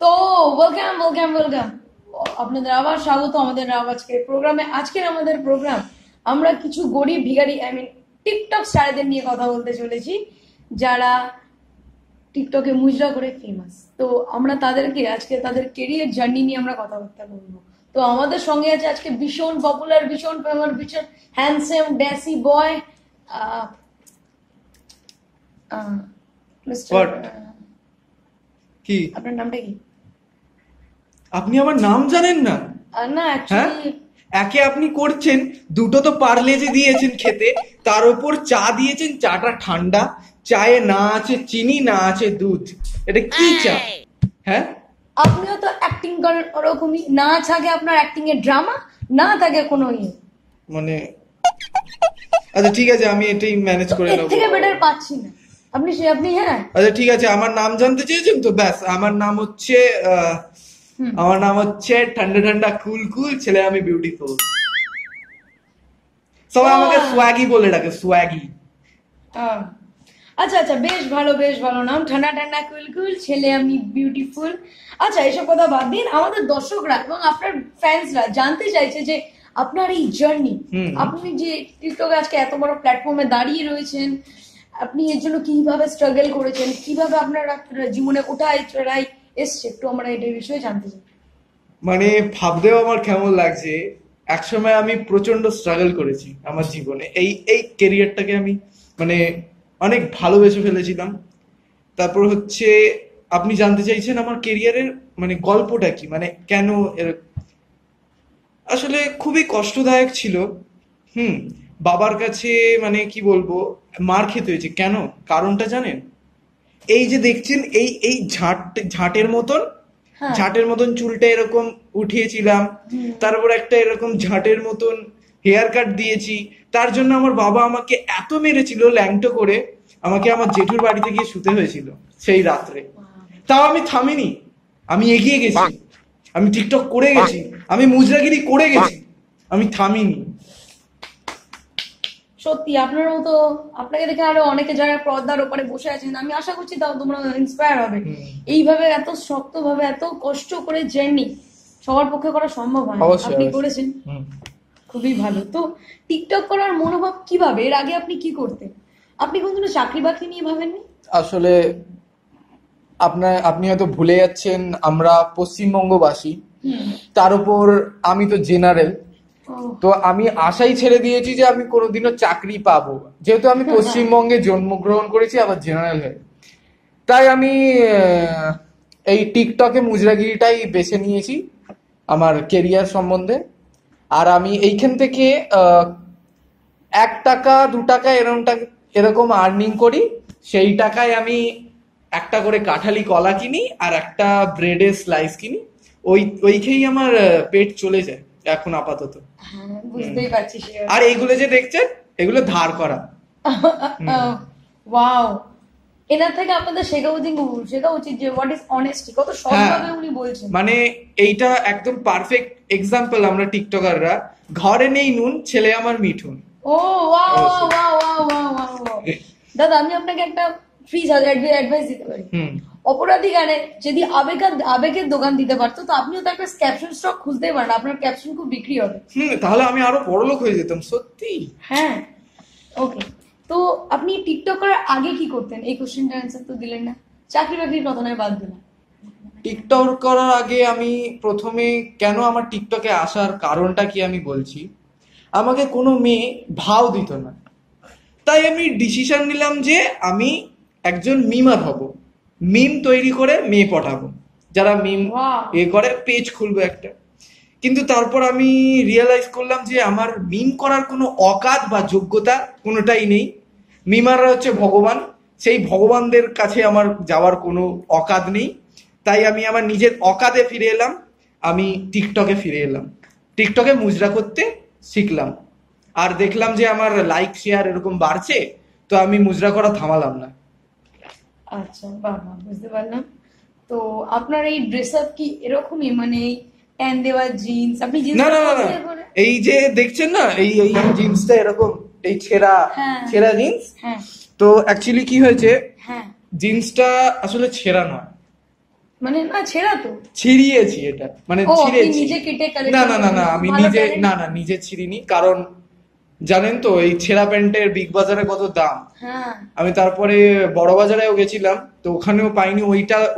তো welcome welcome welcome, আপনাদের আবার স্বাগত আমাদের আজকের প্রোগ্রামে। আজকের আমাদের প্রোগ্রাম আমরা কিছু গরিব ভিখারি টিকটক স্টারদের নিয়ে কথা বলতে চলেছি, যারা টিকটকে মুজরা করে ফেমাস। তো আমরা তাদেরকে আজকে তাদের কেরিয়ার জার্নি নিয়ে আমরা কথাবার্তা বলবো। তো আমাদের সঙ্গে আছে আজকে ভীষণ পপুলার, ভীষণ ফেমাস, ভীষণ হ্যান্ডসাম ড্যাসি বয় মিস্টার, কি আপনার নামটা কি? আপনি আমার নাম জানেন না? না অ্যাকচুয়ালি একে আপনি করছেন, দুটো তো পার্লেজি দিয়েছেন খেতে, তার উপর চা দিয়েছেন, চাটা ঠান্ডা, চায়ে না আছে চিনি, না আছে দুধ। এটা কি চা? হ্যাঁ, আপনিও তো অ্যাক্টিং করেন ওরকমই, না থাকে আপনার অ্যাক্টিং এর ড্রামা, না থাকে কোনো ইয়ে। মানে আচ্ছা ঠিক আছে, আমি এটাই ম্যানেজ করে এর নেবো। থেকে বেটার পাচ্ছি না। আপনি হ্যাঁ, আচ্ছা ঠিক আছে, আমার নাম জানতে চেয়েছেন তো, ব্যাস আমার নাম হচ্ছে ঠান্ডা ঠান্ডা কুল কুল ছেলে, আমি বিউটিফুল। সবাই আমাকে সোয়াগি বলে ডাকে, সোয়াগি। আচ্ছা আচ্ছা, বেশ ভালো বেশ ভালো নাম, ঠান্ডা ঠান্ডা কুল কুল ছেলে, আমি বিউটিফুল। আচ্ছা এসব কথা বাদ দিন, আমাদের দর্শকরা এবং আপনার ফ্যান্সরা জানতে চাইছে যে আপনার এই জার্নি, আপনি যে টিকটকে আজকে এত বড় প্ল্যাটফর্মে দাঁড়িয়ে রয়েছেন, আপনি এর জন্য কিভাবে স্ট্রাগল করেছেন, কিভাবে আপনার জীবনে ওঠায় চড়াই এসছে, একটু আমরা এটার বিষয়ে জানতে চাই। মানে ভাবতেও আমার কেমন লাগছে, একসময় আমি প্রচন্ড স্ট্রাগল করেছি আমার জীবনে, এই এই কেরিয়ারটাকে আমি মানে অনেক ভালোবেসে ফেলেছিলাম। তারপর হচ্ছে আপনি জানতে চাইছেন আমার কেরিয়ারের মানে গল্পটা কি, মানে কেন আসলে খুবই কষ্টদায়ক ছিল। হুম, বাবার কাছে মানে কি বলবো, মার খেতে হয়েছে। কেন? কারণটা জানেন? এই যে দেখছেন, এই এই ঝাঁটের মতন, ঝাঁটের মতন চুলটা এরকম উঠিয়েছিলাম, তারপর একটা এরকম ঝাঁটের মতন হেয়ার কাট দিয়েছি। তার জন্য আমার বাবা আমাকে এত মেরেছিল ল্যাংটো করে, আমাকে আমার জেঠুর বাড়িতে গিয়ে শুতে হয়েছিল সেই রাত্রে। তাও আমি থামিনি, আমি এগিয়ে গেছি, আমি টিকটক করে গেছি, আমি মুজরাগিরি করে গেছি, আমি থামিনি। সত্যি আপনার মতো, আপনাকে দেখে আরো অনেকে যারা পর্দার ওপারে বসে আছেন, আমি আশা করছি তাও তোমরা ইন্সপায়ার হবে। এইভাবে এত শক্ত ভাবে এত কষ্ট করে জার্নি সবার পক্ষে করা সম্ভব হয় না, আপনি করেছেন, খুবই ভালো। তো টিকটক করার মনোভাব কিভাবে, এর আগে আপনি কি করতেন? আপনি কোনদিনও চাকরি বাকরি নিয়ে ভাবেননি? আসলে আপনি হয়তো ভুলে যাচ্ছেন, আমরা পশ্চিমবঙ্গবাসী, তার উপর আমি তো জেনারেল। তো আমি আশাই ছেড়ে দিয়েছি যে আমি কোনোদিনও চাকরি পাবো, যেহেতু আমি পশ্চিমবঙ্গে জন্মগ্রহণ করেছি, আবার জেনারেল হয়ে। তাই আমি এই টিকটকে মুজরাগিরিটাই বেছে নিয়েছি আমার কেরিয়ার সম্বন্ধে। আর আমি এইখান থেকে 1 টাকা 2 টাকা এরকম আর্নিং করি। সেই টাকায় আমি একটা করে কাঁঠালি কলা কিনি আর একটা ব্রেডের স্লাইস কিনি, ওই খেয়েই আমার পেট চলে যায় এখন আপাতত। বুঝতেই পারছি। আর এইগুলো যে দেখছেন, এগুলো ধার করা। ওয়াও, এনার থেকে আপনাদের শেখা উচিত যে হোয়াট ইজ অনেস্টি, কত সহজভাবে উনি বলছেন। মানে এইটা একদম পারফেক্ট এক্সাম্পল। আমরা টিকটকাররা, ঘরে নেই নুন, ছেলে আমার মিঠুন। ও wow wow wow wow wow. দাদা আমি আপনাকে একটা ফ্রি অ্যাডভাইস দিতে পারি। অপরাধী গানে যদি আবেগের দোকান দিতে পারতো, তো আপনিও তো একটা ক্যাপশন স্টক খুলতেই পারেন, আপনার ক্যাপশন খুব বিক্রি হবে। তাহলে আমি আরো বড়লোক হয়ে যেতাম সত্যি। হ্যাঁ, ওকে। তো আপনি টিকটক করার আগে কি করতেন? এই কোশ্চেনটা অ্যান্সার তো দিলেন না, চাকরি বাকরির কথা নয়, বাদ দিলাম। টিকটক করার আগে আমি প্রথমে, কেন আমার টিকটকে আসার কারণটা কি আমি বলছি। আমাকে কোনো মেয়ে ভাও দিত না, তাই আমি ডিসিশন নিলাম যে আমি একজন মিমার হব, মিম তৈরি করে মেয়ে পটাবো, যারা মিম করে পেজ খুলবো একটা। কিন্তু তারপর আমি রিয়েলাইজ করলাম যে আমার মিম করার কোনো অকাত বা যোগ্যতা কোনোটাই নেই। মিমাররা হচ্ছে ভগবান, সেই ভগবানদের কাছে আমার যাওয়ার কোনো অকাত নেই। তাই আমি আমার নিজের অকাতে ফিরে এলাম, আমি টিকটকে ফিরে এলাম, টিকটকে মুজরা করতে শিখলাম। আর দেখলাম যে আমার লাইক শেয়ার এরকম বাড়ছে, তো আমি মুজরা করা থামালাম না। আচ্ছা বাবা, বুঝতে পারলাম। তো আপনার এই ড্রেস আপ কি এরকমই, মানে ট্যান দেওয়া জিন্স? আপনি জিন্স না, এই যে দেখছেন না, এই এই জিন্সটা এরকম, এই ছেঁড়া জিন্স। তো অ্যাকচুয়ালি কি হয়েছে, জিন্সটা আসলে ছেঁড়া নয়, মানে না ছেঁড়া তো। ছিঁড়িয়েছি এটা, মানে ও, আপনি ছিঁড়েছি। নিজে কেটে না collection না না না করেন? আমি ভালো নিজে talent? না না নিজে ছিঁড়িনি, কারণ জানেন তো এই ছেঁড়া প্যান্টের বিগ বাজারে কত দাম। হ্যাঁ। আমি তারপরে বড় বাজারেও গেছিলাম, তো ওখানেও পাইনি,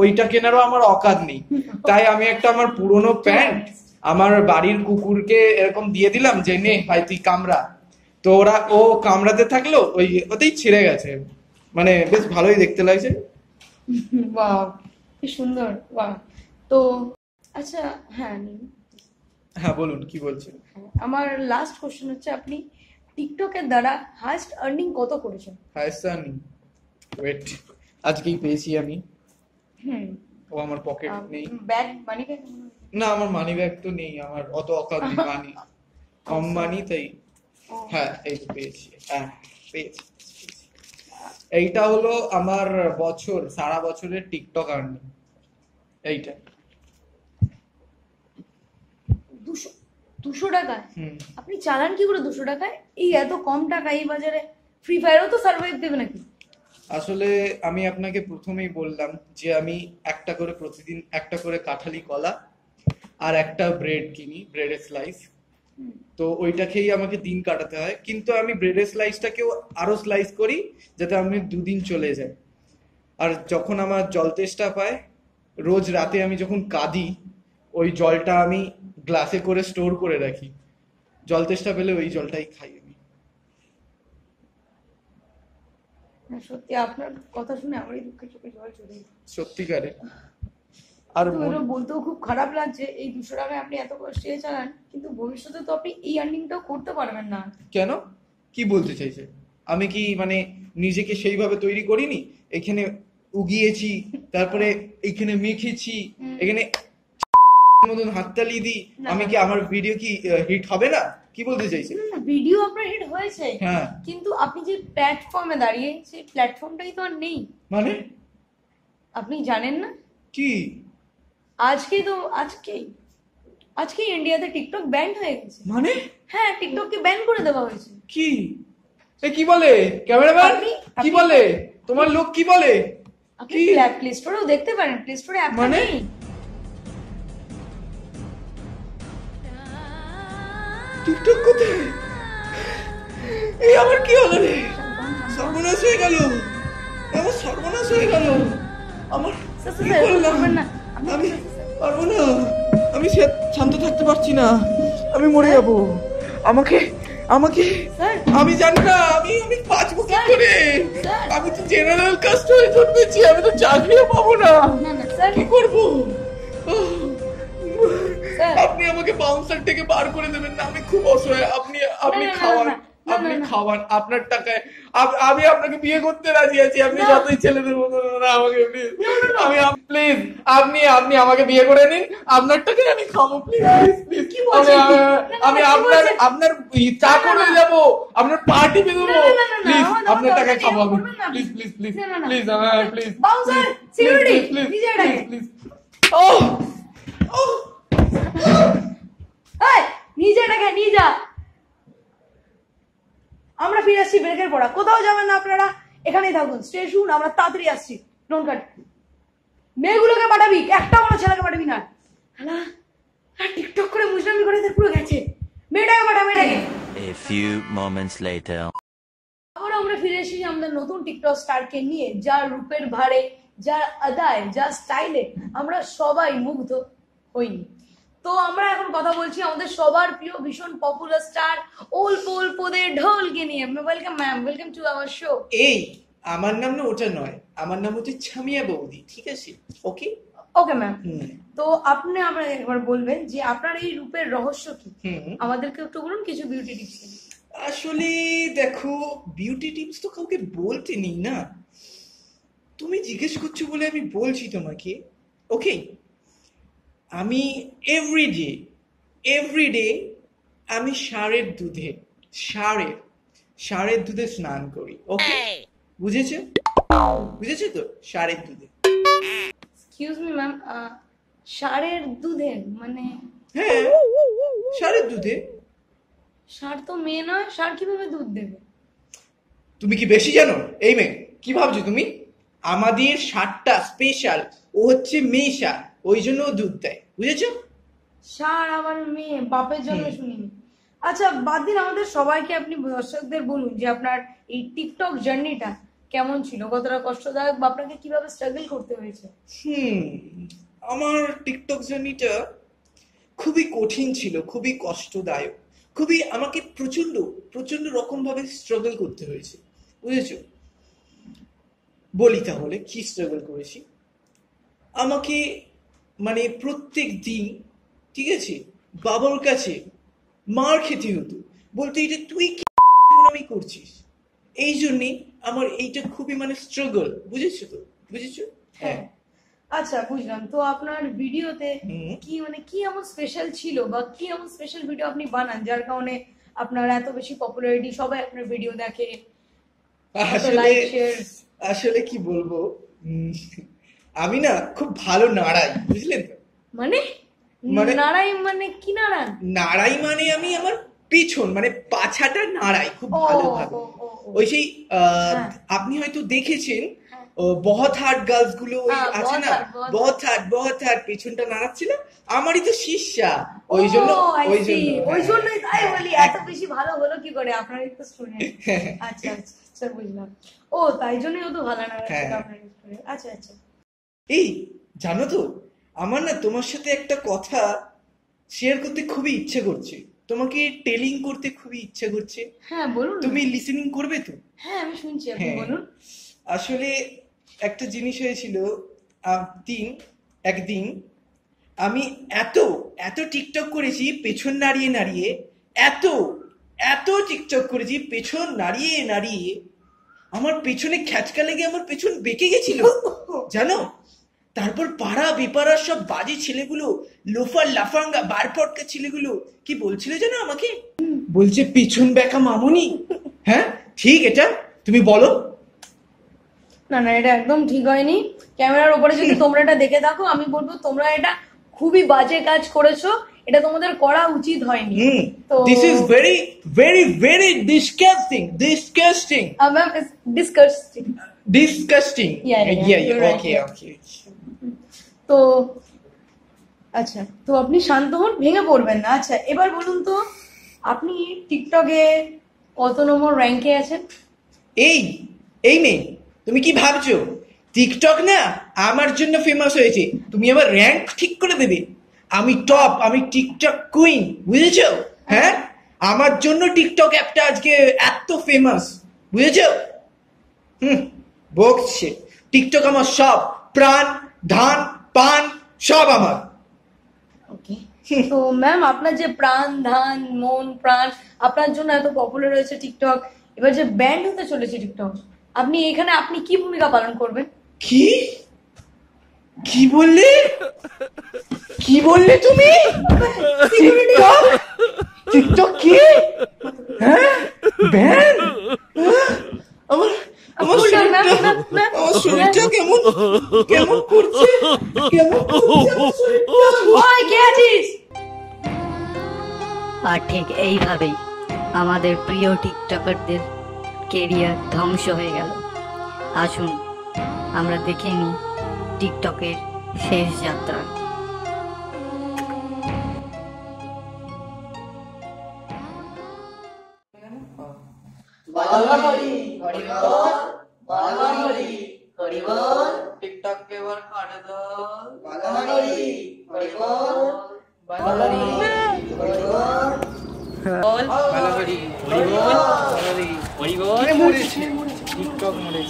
ওইটা কেনারও আমার অকাত নেই। তাই আমি একটা আমার পুরনো প্যান্ট আমার বাড়ির কুকুরকে এরকম দিয়ে দিলাম যে নে ভাই তুই কামড়া, তো ও কামড়াতে থাকলো, ওতেই ছিঁড়ে গেছে, মানে বেশ ভালোই দেখতে লাগছে। বাহ, কি সুন্দর, বাহ। তো আচ্ছা, হ্যাঁ নিন। হ্যাঁ বলুন কি বলছেন। আমার লাস্ট কোশ্চেন হচ্ছে, আপনি টিকটকের দ্বারা হাইস্ট আর্নিং কত করেছেন? হায়সান ওয়েট, আজকেই পেয়েছি আমি। হুম। ও আমার পকেট নেই। Bag, money bag? না আমার মানি ব্যাগ তো নেই, আমার অত অকাত নেই মানি, কম মানি তাই। হ্যাঁ এই তো পেয়েছি, হ্যাঁ পেয়েছি। এইটা হলো আমার সারা বছরের টিকটক আর্নিং এইটা। 200 টাকায়? আপনি চালান কি করে 200 টাকায়? এই এত কম টাকা এই বাজারে ফ্রি ফায়ারও তো সার্ভাইভ দেবে নাকি? আসলে আমি আপনাকে প্রথমেই বললাম যে আমি প্রতিদিন একটা করে কাঁঠালি কলা আর একটা ব্রেড কিনি, ব্রেডের স্লাইস, তো ওইটা খেয়েই আমাকে দিন কাটাতে হয়। কিন্তু আমি ব্রেডের স্লাইসটাকেও আরো স্লাইস করি যাতে আমি 2 দিন চলে যায়। আর যখন আমার জল তেষ্টা পায়, রোজ রাতে আমি যখন কাঁদি, ওই জলটা আমি গ্লাসে করে স্টোর করে রাখি, জল তেষ্টা পেলে ওই জলটাই খাই আমি। সত্যি আপনার কথা শুনে আমারই দুঃখে চোখে জল চলে এলো। সত্যিকারে। আর বলতেও খুব খারাপ লাগছে, এই 200 টাকায় আপনি এত কষ্টে চালান, কিন্তু ভবিষ্যতে তো আপনি এই আর্নিংটাও করতে পারবেন না। কেন, কি বলতে চাইছে? আমি কি মানে নিজেকে সেইভাবে তৈরি করিনি? এখানে উগিয়েছি, তারপরে এখানে মেখেছি, এখানে মতন হাততালি দিই, আমি কি আমার ভিডিও কি হিট হবে না? কি বলতে চাইছে? ভিডিও আপনার হিট হয়েছে, হ্যাঁ, কিন্তু আপনি যে প্ল্যাটফর্মে দাঁড়িয়ে, সেই প্ল্যাটফর্মটাই তো আর নেই। মানে আপনি জানেন না কি? আজকেই ইন্ডিয়াতে টিকটক ব্যান হয়ে গেছে। মানে? হ্যাঁ, টিকটককে ব্যান করে দেওয়া হয়েছে। কি কি বলে ক্যামেরাম্যান? কি বলে তোমার লোক? কি বলে? আপনি প্লে স্টোরেও দেখতে পারেন, প্লে স্টোরে অ্যাপ মানে নেই। টিকটক কোথায়? এই আমার কি হলো রে? সর্বনাশ হয়ে গেল, আমার সর্বনাশ হয়ে গেল। আমার কি করলাম? আমি পারবো না, আমি শান্ত থাকতে পারছি না, আমি মরে যাব। আমাকে আমি জানি না আমি বাঁচবো কি করে? আমি তো জেনারেল কাস্ট হয়ে জন্মেছি, আমি তো চাকরিও পাবো না, কি করবো? আপনি আমাকে বাউন্সার থেকে বার করে দেবেন না, আমি খুব অসহায়। আপনি খাওয়ান আপনার টাকায়। আমি আপনাকে বিয়ে করতে রাজি আছি, আপনি যতই ছেলেদের মতো না আমাকে প্লিজ আপনি আমাকে বিয়ে করে নিন, আপনার টাকায় আমি খাবো, প্লিজ। আমি আপনার চাকর হয়ে যাবো, আপনার পার্টি পেয়ে দেবো, প্লিজ আপনার টাকায় খাবো আমি, please please please please please please. নিজে টাকা নিয়ে যা। আমরা ফিরে আসছি ব্রেকের পড়া, কোথাও যাবেন না আপনারা, এখানেই থাকুন, স্টে শুন, আমরা তাড়াতাড়ি আসছি। ডোন্ট কাট। মেয়েগুলোকে পাঠাবি, একটা বড় ছেলেকে পাঠাবি না। হ্যাঁ, টিকটক করে মুজরামি করে পুরো গেছে। মেয়েটাকে পাঠা, মেয়েটাকে। A few moments later. আবার আমরা ফিরে এসেছি আমাদের নতুন টিকটক স্টারকে নিয়ে, যার রূপের ভারে, যার আদায়, যার স্টাইলে আমরা সবাই মুগ্ধ হইনি। তো আমরা এখন কথা বলছি আমাদের সবার প্রিয় ভীষণ পপুলার স্টার ওলপোদের ঢোলকে নিয়ে। Welcome ma'am, welcome to our show. এই আমার নাম না ওটা নয়, আমার নাম হচ্ছে ছামিয়া বৌদি, ঠিক আছে? ওকে ওকে ম্যাম। তো আপনি আমরা একবার বলবেন যে আপনার এই রূপের রহস্য কি, আমাদেরকে একটু বলুন কিছু বিউটি টিপস। আসলে দেখো, বিউটি টিপস তো কাউকে বলতে নেই না, তুমি জিজ্ঞেস করছো বলে আমি বলছি তোমাকে। ওকে, আমি এভরিডে আমি ষাঁড়ের দুধে স্নান করি। ওকে, বুঝেছো তো? ষাঁড়ের দুধে। এক্সকিউজ মি ম্যাম, ষাঁড়ের দুধে মানে? হ্যাঁ, ষাঁড়ের দুধে। ষাঁড় তো মেয়ে নয়, ষাঁড় কিভাবে দুধ দেবে? তুমি কি বেশি জানো? এই মেয়ে, কি ভাবছো তুমি? আমাদের সারটা স্পেশাল, ও হচ্ছে মেয়ে সার, ওই জন্য ও দুধ দেয়, বুঝেছো? সার আমার মেয়ে, বাপের জন্য শুনিনি। আচ্ছা বাদ দিন, আমাদের সবাইকে আপনি দর্শকদের বলুন যে আপনার এই টিকটক জার্নিটা কেমন ছিল, কতটা কষ্টদায়ক, বা আপনাকে কিভাবে স্ট্রাগল করতে হয়েছে? আমার টিকটক জার্নিটা খুবই কঠিন ছিল, খুবই কষ্টদায়ক, খুবই আমাকে প্রচন্ড প্রচন্ড রকম ভাবে স্ট্রাগল করতে হয়েছে, বুঝেছো? বলি তাহলে কি স্ট্রাগল করেছি। আমাকে মানে প্রত্যেক দিন, ঠিক আছে, বাবার কাছে মার খেতে হতো, বলতে এটা তুই কি আমি করছিস, এই জন্যে আমার এইটা খুবই মানে স্ট্রাগল, বুঝেছো তো? বুঝেছো? হ্যাঁ। আচ্ছা বুঝলাম। তো আপনার ভিডিওতে কি মানে কি এমন স্পেশাল ছিল, বা কি এমন স্পেশাল ভিডিও আপনি বানান যার কারণে আপনার এত বেশি পপুলারিটি, সবাই আপনার ভিডিও দেখে, লাইক শেয়ার? আসলে কি বলবো, আমি না খুব ভালো নাড়াই, বুঝলেন তো? মানে নাড়াই মানে কি নাড়ান? নাড়াই মানে আমি আমার পিছন মানে পাছাটা নাড়াই খুব ভালোভাবে। ওই সেই আপনি হয়তো দেখেছেন বহুত হাট গার্লস গুলো আছে না, বহুত হাট পেছনটা নাড়াচ্ছিল, আমারই তো শিষ্যা, ওই জন্যই তাই বলি এত বেশি ভালো হলো কি করে, আপনারই তো স্টুডেন্ট। আচ্ছা আচ্ছা আচ্ছা বুঝলাম। ও তাই জন্যই ও তো ভালো নাড়াচ্ছিল আপনার স্টুডেন্ট। আচ্ছা আচ্ছা। এই জানো তো, আমার না তোমার সাথে একটা কথা শেয়ার করতে খুবই ইচ্ছে করছে, তোমাকে টেলিং করতে খুবই ইচ্ছে করছে। হ্যাঁ বলুন। তুমি লিসেনিং করবে তো? হ্যাঁ আমি শুনছি, আপনি বলুন। আসলে একটা জিনিস হয়েছিল, একদিন আমি এত টিকটক করেছি পেছন নাড়িয়ে নাড়িয়ে, এত টিকটক করেছি পেছন নাড়িয়ে নাড়িয়ে, আমার পেছনে খ্যাচকা লেগে আমার পেছন বেঁকে গেছিল জানো। তারপর পাড়া বেপাড়া সব বাজে ছেলেগুলো, লোফার লাফাঙ্গা বারপটকা ছেলেগুলো কি বলছিল জানো আমাকে, বলছে পিছন বেঁকা মামুনি। হ্যাঁ ঠিক, এটা তুমি বলো। না না, এটা একদম ঠিক হয়নি। ক্যামেরার উপরে যদি তোমরা এটা দেখে থাকো, আমি বলবো তোমরা এটা খুবই বাজে কাজ করেছো, এটা তোমাদের করা উচিত হয়নি। তো this is very very very disgusting. Ma'am disgusting. Okay. তো আচ্ছা, তো আপনি শান্ত হন, ভেঙে পড়বেন না। আচ্ছা এবার বলুন তো, আপনি টিকটকে কত নম্বর র্যাঙ্কে আছেন? এই মেয়ে, তুমি কি ভাবছো টিকটক না আমার জন্য ফেমাস হয়েছে, তুমি আমার র্যাঙ্ক ঠিক করে দেবে? আমি টপ, আমি টিকটক কুইন, বুঝেছো? হ্যাঁ, আমার জন্য টিকটক অ্যাপটা আজকে এত ফেমাস, বুঝেছো? বকছে। টিকটক আমার সব, প্রাণ ধান পান সব আমার। ওকে। তো ম্যাম, আপনার যে প্রাণ ধান মন প্রাণ আপনার জন্য এত পপুলার হয়েছে টিকটক, এবার যে ব্যান্ড হতে চলেছে টিকটক, আপনি এখানে আপনি কি ভূমিকা পালন করবেন? কি বললে তুমি? টিকটক কি? হ্যাঁ ব্যান্ড? আমার শরীরটা কেমন করছে। আর ঠিক এইভাবেই আমাদের প্রিয় টিকটকারদের কেরিয়ার ধ্বংস হয়ে গেল। আসুন আমরা দেখে নিই টিকটকের শেষ যাত্রা। টিকটক কে এবার কাটে দাও। টিকটক মরেছে। টিকটক মরে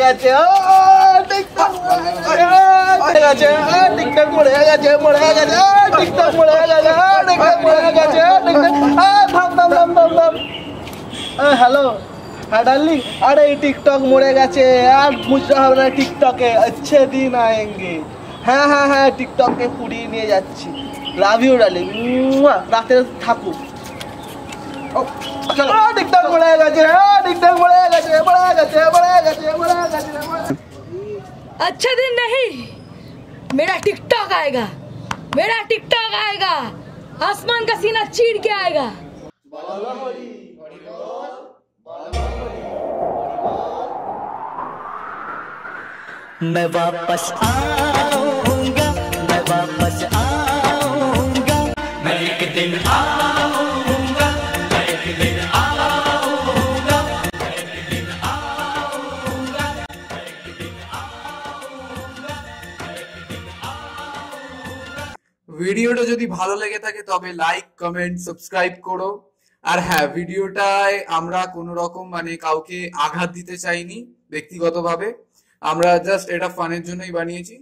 গেছে। টিকটক মরে গেছে। টিকটক মরে গেছে। টিকটক মরে গেছে। হ্যালো, হ্যাঁ ডার্লিং, अरे टिकटॉक मरे गए আর বুঝতে হবে না টিকটকে अच्छे दिन आएंगे। হ্যাঁ হ্যাঁ হ্যাঁ টিকটকে পুড়িয়ে নিয়ে যাচ্ছি। লাভ ইউ ডার্লিং, রাতে থাকুক। টিকটক মরে গেছে। টিকটক মরে গেছে। अच्छा दिन नहीं, मेरा टिकटॉक आएगा, आसमान का सीना चीर के आएगा। मैं वापस आऊंगा, मैं वापस आऊंगा, मैं एक दिन आऊंगा, मैं एक दिन आऊंगा, मैं एक दिन आऊंगा, मैं एक दिन आऊंगा, मैं एक दिन आऊंगा। ভিডিওটা যদি ভালো লেগে থাকে তবে লাইক কমেন্ট সাবস্ক্রাইব করো। আর হ্যাঁ, ভিডিওটায় আমরা কোনো রকম মানে কাউকে আঘাত দিতে চাইনি ব্যক্তিগতভাবে, আমরা জাস্ট এটা ফানের জন্যই বানিয়েছি।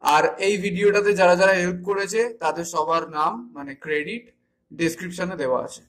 আর এই ভিডিওটাতে যারা যারা হেল্প করেছে তাদের সবার নাম মানে ক্রেডিট ডেসক্রিপশনে দেওয়া আছে।